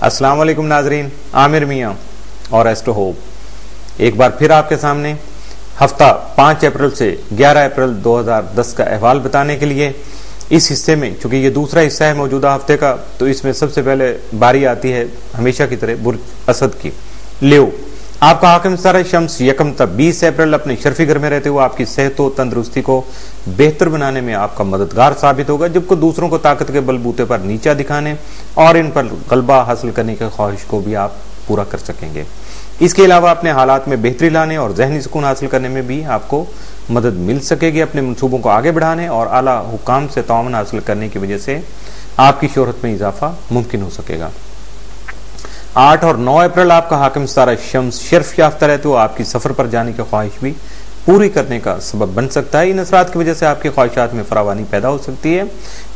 अस्सलाम वालेकुम नाजरीन, आमिर मियाँ और एस्ट्रो होप एक बार फिर आपके सामने हफ्ता 5 अप्रैल से 11 अप्रैल 2010 का अहवाल बताने के लिए। इस हिस्से में चूंकि ये दूसरा हिस्सा है मौजूदा हफ्ते का, तो इसमें सबसे पहले बारी आती है हमेशा की तरह बुर्ज असद की। लियो, आपका हाकिम सारा शम्स यकम तक 20 अप्रैल अपने शर्फी घर में रहते हुए आपकी सेहत और तंदुरुस्ती को बेहतर बनाने में आपका मददगार साबित होगा, जबकि दूसरों को ताकत के बलबूते पर नीचा दिखाने और इन पर गलबा हासिल करने की ख्वाहिश को भी आप पूरा कर सकेंगे। इसके अलावा अपने हालात में बेहतरी लाने और जहनी सुकून हासिल करने में भी आपको मदद मिल सकेगी। अपने मंसूबों को आगे बढ़ाने और आला हुकाम से ताउन हासिल करने की वजह से आपकी शोहरत में इजाफा मुमकिन हो सकेगा। 8 और 9 अप्रैल आपका हाकिम सारा शम्स शर्फ याफ्ता रहते हुए आपकी सफर पर जाने की ख्वाहिश भी पूरी करने का सबब बन सकता है। इन असरात की वजह से आपकी ख्वाहिशात में फरावानी पैदा हो सकती है,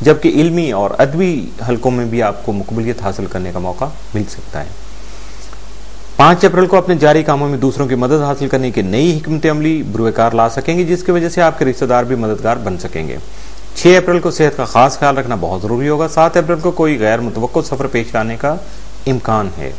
जबकि इल्मी और अदबी हलकों में भी आपको मुकबूलियत हासिल करने का मौका मिल सकता है। 5 अप्रैल को अपने जारी कामों में दूसरों की मदद हासिल करने की नई हिकमत अमली बुरवेकार ला सकेंगे, जिसकी वजह से आपके रिश्तेदार भी मददगार बन सकेंगे। 6 अप्रैल को सेहत का खास ख्याल रखना बहुत जरूरी होगा। 7 अप्रैल को कोई गैर मुतवक्को सफर पेश आने का इम्कान है,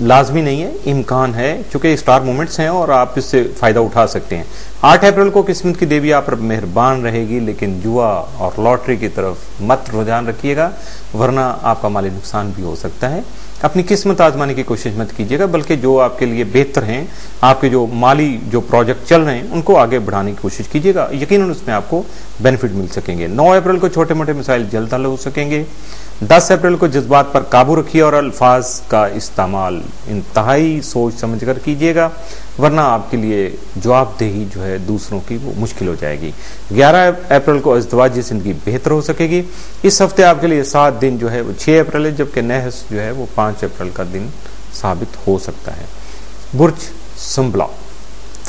लाजमी नहीं है, इम्कान है, चूंकि स्टार मोमेंट्स हैं और आप इससे फायदा उठा सकते हैं। 8 अप्रैल को किस्मत की देवी आप पर मेहरबान रहेगी, लेकिन जुआ और लॉटरी की तरफ मत रुझान रखिएगा, वरना आपका माली नुकसान भी हो सकता है। अपनी किस्मत आजमाने की कोशिश मत कीजिएगा, बल्कि जो आपके लिए बेहतर हैं, आपके जो माली जो प्रोजेक्ट चल रहे हैं उनको आगे बढ़ाने की कोशिश कीजिएगा, यकीनन उसमें आपको बेनिफिट मिल सकेंगे। 9 अप्रैल को छोटे मोटे मसाइल जल्द हल हो सकेंगे। 10 अप्रैल को जज्बात पर काबू रखिए और अल्फाज का इस्तेमाल इंतहाई सोच समझ कर कीजिएगा, वरना आपके लिए जवाबदेही जो है दूसरों की वो मुश्किल हो जाएगी। 11 अप्रैल को अज़दवाजी जिंदगी बेहतर हो सकेगी। इस हफ्ते आपके लिए 7 दिन जो है वो 6 अप्रैल है, जबकि नहस जो है वो 5 अप्रैल का दिन साबित हो सकता है। बुर्ज सुंबला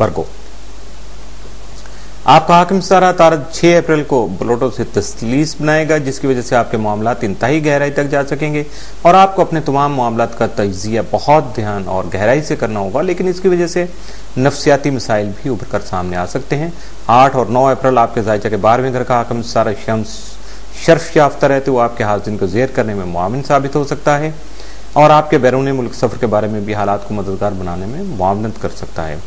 वर्गो, आपका हाकिम सारा तारद 6 अप्रैल को प्लूटो से तस्लीस बनाएगा, जिसकी वजह से आपके मामलात इंतहाई गहराई तक जा सकेंगे और आपको अपने तमाम मामलात का तजिया बहुत ध्यान और गहराई से करना होगा, लेकिन इसकी वजह से नफ्सियाती मसाइल भी उभर कर सामने आ सकते हैं। 8 और 9 अप्रैल आपके जायचा के 12वें घर का हाकिम सारा शम्स शर्फ याफ्ता रहते हुए आपके हाजिन को ज़ेर करने में मुआविन साबित हो सकता है और आपके बैरून मुल्क सफर के बारे में भी हालात को मददगार बनाने में मुआवनत कर सकता है।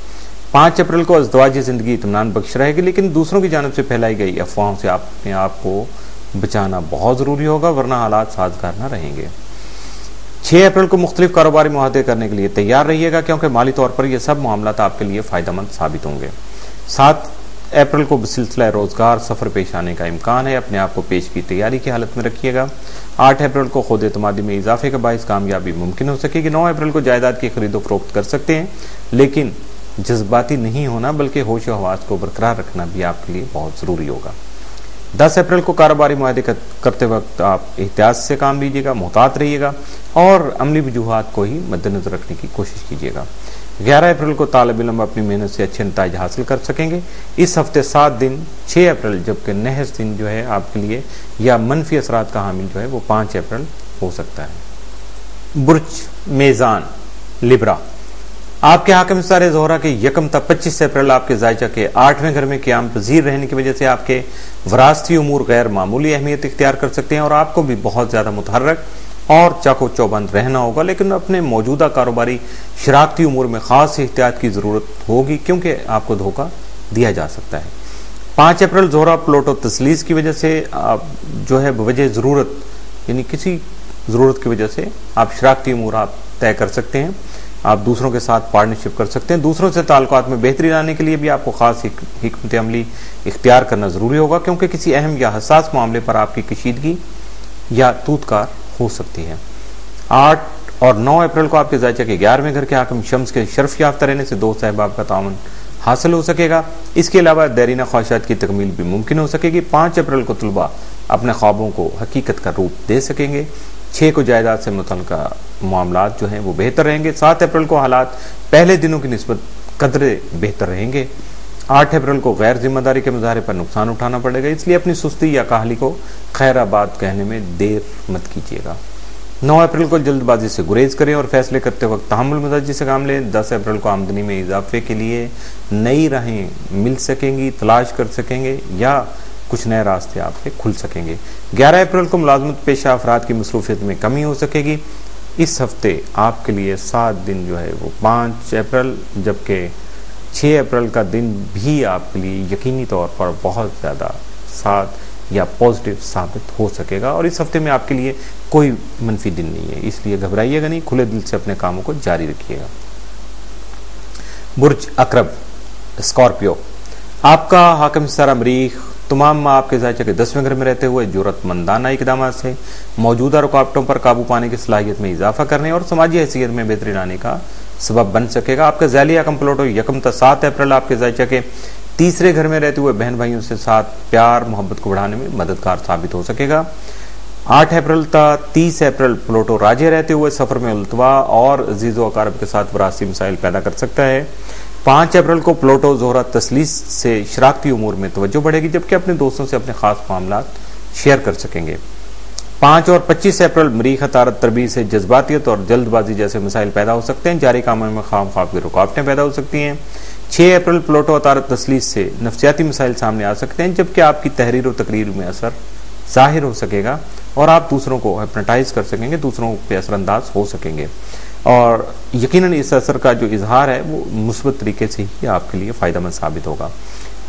5 अप्रैल को अज़दवाजी जिंदगी इत्मीनान बख्श रहेगी, लेकिन दूसरों की जानिब से फैलाई गई अफवाहों से अपने आप को बचाना बहुत जरूरी होगा, वरना हालात साजगार न रहेंगे। 6 अप्रैल को मुख्तलिफ कारोबारी मुआहदे करने के लिए तैयार रहिएगा, क्योंकि माली तौर पर यह सब मामलात आपके लिए फायदेमंद साबित होंगे। 7 अप्रैल को सिलसिला रोजगार सफर पेश आने का इम्कान है, अपने आप को पेश की तैयारी की हालत में रखिएगा। 8 अप्रैल को खुद एतमादी में इजाफे का बाइस कामयाबी मुमकिन हो सकेगी। 9 अप्रैल को जायदाद की खरीदो फरोख्त कर सकते हैं, लेकिन जज्बाती नहीं होना बल्कि होश और हवास को बरकरार रखना भी आपके लिए बहुत जरूरी होगा। 10 अप्रैल को कारोबारी मुआहदे करते वक्त आप एहतियात से काम लीजिएगा, मोहतात रहिएगा और अमली वजूहात को ही मद्देनजर रखने की कोशिश कीजिएगा। 11 अप्रैल को तालिब इल्म अपनी मेहनत से अच्छे नताइज हासिल कर सकेंगे। इस हफ्ते 7 दिन 6 अप्रैल, जबकि नहस दिन जो है आपके लिए या मनफी असरात का हामिल जो है वो 5 अप्रैल हो सकता है। बुर्ज मेज़ान लिब्रा, आपके हाकिम सारे जोहरा के यकम तक 25 अप्रैल आपके जायचा के 8वें घर में क़याम पजीर रहने की वजह से आपके वरासती उमूर गैर मामूली अहमियत इख्तियार कर सकते हैं और आपको भी बहुत ज्यादा मुतहर्रक और चाको चौबंद रहना होगा, लेकिन अपने मौजूदा कारोबारी शराकती उमूर में खास एहतियात की जरूरत होगी, क्योंकि आपको धोखा दिया जा सकता है। 5 अप्रैल जोहरा प्लूटो तस्लीस की वजह से आप जो है बवजह जरूरत यानी किसी जरूरत की वजह से आप शराकती उमूर आप तय कर सकते हैं, आप दूसरों के साथ पार्टनरशिप कर सकते हैं। दूसरों से ताल्लुकात में बेहतरी लाने के लिए भी आपको खास हिकमत अमली इख्तियार करना जरूरी होगा, क्योंकि किसी अहम या हसास मामले पर आपकी कशीदगी या तूतकार हो सकती है। 8 और 9 अप्रैल को आपके जायचा के 11वें घर के हाकिम शम्स के शर्फ याफ्ता रहने से दोस्त अहबाब का ताउन हासिल हो सकेगा। इसके अलावा देरीना ख्वाहिशात की तकमील भी मुमकिन हो सकेगी। 5 अप्रैल को तलबा अपने ख्वाबों को हकीकत का रूप दे सकेंगे। 6 को जायदाद से मुतल्लिका मामलात जो हैं वो बेहतर रहेंगे। 7 अप्रैल को हालात पहले दिनों की निस्बत कदरे बेहतर रहेंगे। 8 अप्रैल को गैर जिम्मेदारी के मुजाहरे पर नुकसान उठाना पड़ेगा, इसलिए अपनी सुस्ती या काहली को खैराबाद कहने में देर मत कीजिएगा। 9 अप्रैल को जल्दबाजी से गुरेज करें और फैसले करते वक्त तहम्मुल मजाजी से काम लें। 10 अप्रैल को आमदनी में इजाफे के लिए नई राहें मिल सकेंगी, तलाश कर सकेंगे या कुछ नए रास्ते आपके खुल सकेंगे। 11 अप्रैल को मुलाजमत पेशा अफराद की मसरूफियत में कमी हो सकेगी। इस हफ्ते आपके लिए 7 दिन जो है वो 5 अप्रैल जबकि 6 अप्रैल का दिन भी आपके लिए यकीनी तौर पर बहुत ज़्यादा साथ या पॉजिटिव साबित हो सकेगा और इस हफ्ते में आपके लिए कोई मनफी दिन नहीं है, इसलिए घबराइएगा नहीं, खुले दिल से अपने कामों को जारी रखिएगा। बुर्ज अकरब स्कॉर्पियो, आपका हाकिम सितारा मरीख तमाम माह आपके ज़ायचे के 10वें घर में रहते हुए जरूरतमंदाना इकदाम से मौजूदा रुकावटों पर काबू पाने की सलाहियत में इजाफा करने और समाजी हैसियत में बेहतरी लाने का सबब बन सकेगा। आपका ज़ैली यकम प्लूटो यकम तक 7 अप्रैल आपके ज़ायचे के 3रे घर में रहते हुए बहन भाइयों से साथ प्यार मोहब्बत को बढ़ाने में मददगार साबित हो सकेगा। 8 अप्रैल तक 30 अप्रैल प्लूटो राज्य रहते हुए सफर में उल्तवा और अजीज़ो अकारब के साथ वरासी मसाइल पैदा कर सकता है। 5 अप्रैल को प्लूटो जोहरा तस्लीस से शराकती उमूर में तवज्जो बढ़ेगी जबकि अपने दोस्तों से अपने खास मामला शेयर कर सकेंगे। 5 और 25 अप्रैल मरीख तारत तरबीज से जज्बातियत और जल्दबाजी जैसे मसाइल पैदा हो सकते हैं, जारी कामों में खाम खाब की रुकावटें पैदा हो सकती हैं। 6 अप्रैल प्लूटो तारत तस्लीस से नफ्सियाती मसाइल सामने आ सकते हैं जबकि आपकी तहरीर और तकरीर में असर जाहिर हो सकेगा और आप दूसरों को हिप्नोटाइज कर सकेंगे, दूसरों पे असरअंदाज हो सकेंगे और यकीनन इस असर का जो इजहार है वो मुस्बत तरीके से ही आपके लिए फ़ायदेमंद साबित होगा।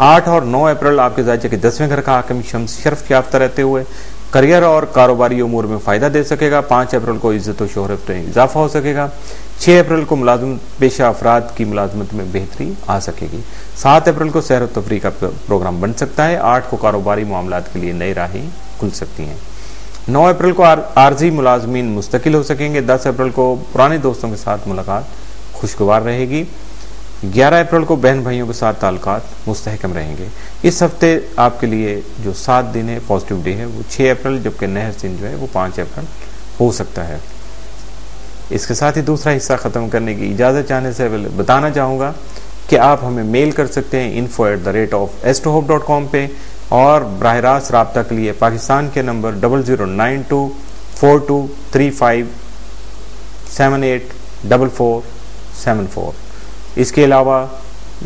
8 और 9 अप्रैल आपके ज़ायचे के 10वें घर का हाकिम शम्स शर्फ याफ्ता रहते हुए करियर और कारोबारी उमूर में फ़ायदा दे सकेगा। 5 अप्रैल को इज्जत और शोहरत में इजाफा हो सकेगा। 6 अप्रैल को मुलाजमत पेशा अफराद की मुलाजमत में बेहतरी आ सकेगी। 7 अप्रैल को सैर तफरी का प्रोग्राम बन सकता है। 8 को कारोबारी मामलात के लिए नई राहें खुल सकती हैं। 9 अप्रैल को आर्जी मुलाजमीन मुस्तकिल हो सकेंगे। 10 अप्रैल को पुराने दोस्तों के साथ मुलाकात खुशगवार रहेगी। 11 अप्रैल को बहन भाइयों के साथ ताल्लुकात मुस्तहकम रहेंगे। इस हफ्ते आपके लिए जो 7 दिन है पॉजिटिव डे है वो 6 अप्रैल जबकि नहर दिन जो है वो 5 अप्रैल हो सकता है। इसके साथ ही दूसरा हिस्सा ख़त्म करने की इजाज़त चाहने से बताना चाहूँगा कि आप हमें मेल कर सकते हैं info@astrohope.com पे और बराह रास्त रब्ता के लिए पाकिस्तान के नंबर 00924235784474। इसके अलावा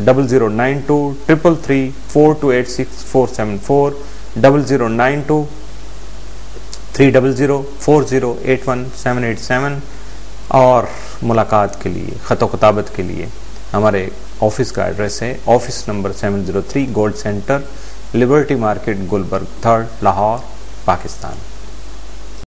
00923334286474 00923004081787 और मुलाकात के लिए ख़त ख़ताबत के लिए हमारे ऑफिस का एड्रेस है office number 703 gold centre liberty market Gulberg 3rd Lahore Pakistan.